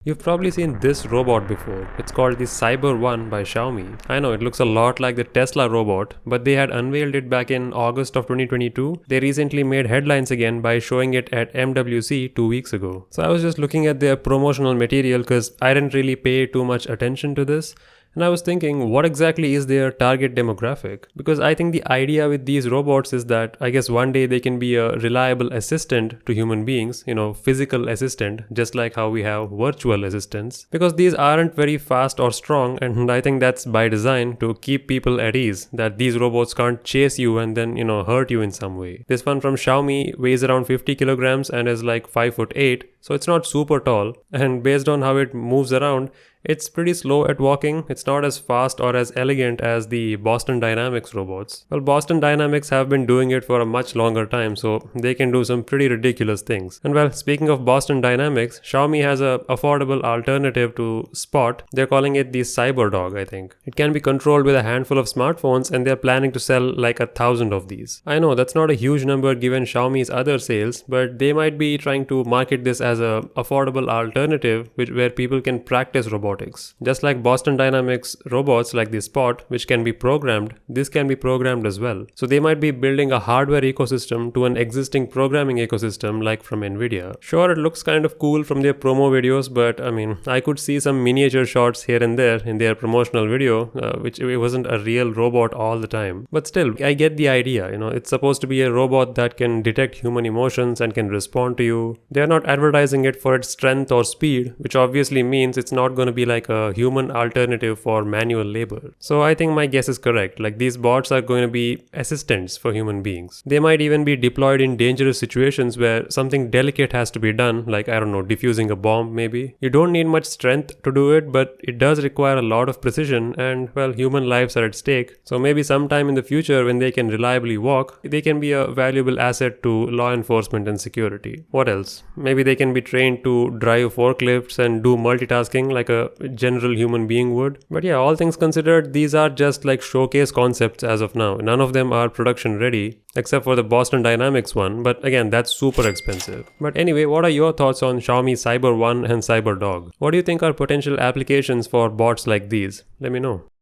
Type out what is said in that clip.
You've probably seen this robot before. It's called the CyberOne by Xiaomi. I know it looks a lot like the Tesla robot, but they had unveiled it back in August of 2022. They recently made headlines again by showing it at MWC 2 weeks ago. So I was just looking at their promotional material because I didn't really pay too much attention to this. And I was thinking, what exactly is their target demographic? Because I think the idea with these robots is that I guess one day they can be a reliable assistant to human beings, physical assistant, just like how we have virtual assistants. Because these aren't very fast or strong, and I think that's by design to keep people at ease, that these robots can't chase you and then, hurt you in some way. This one from Xiaomi weighs around 50 kilograms and is like 5'8", so it's not super tall, and based on how it moves around, it's pretty slow at walking. It's not as fast or as elegant as the BostonDynamics robots. Well, BostonDynamics have been doing it for a much longer time, so they can do some pretty ridiculous things. And well, speaking of BostonDynamics, Xiaomi has a affordable alternative to Spot. They're calling it the CyberDog, I think. It can be controlled with a handful of smartphones, and they're planning to sell like 1,000 of these. I know that's not a huge number given Xiaomi's other sales, but they might be trying to market this as a affordable alternative where people can practice robotics. Just like BostonDynamics robots like the Spot, which can be programmed, this can be programmed as well. So they might be building a hardware ecosystem to an existing programming ecosystem like from Nvidia. Sure, it looks kind of cool from their promo videos, but I could see some miniature shots here and there in their promotional video, which it wasn't a real robot all the time. But still, I get the idea. It's supposed to be a robot that can detect human emotions and can respond to you. They're not advertising it for its strength or speed, which obviously means it's not going to be like a human alternative for manual labor. So I think my guess is correct. Like, these bots are going to be assistants for human beings. They might even be deployed in dangerous situations where something delicate has to be done, like, I don't know, defusing a bomb maybe. You don't need much strength to do it, but it does require a lot of precision, and well, human lives are at stake. So maybe sometime in the future when they can reliably walk, they can be a valuable asset to law enforcement and security. What else? Maybe they can be trained to drive forklifts and do multitasking like a general human being would. But yeah, all things considered, these are just like showcase concepts as of now. None of them are production ready, except for the BostonDynamics one, but again, that's super expensive. But anyway, what are your thoughts on Xiaomi CyberOne and CyberDog? What do you think are potential applications for bots like these? Let me know.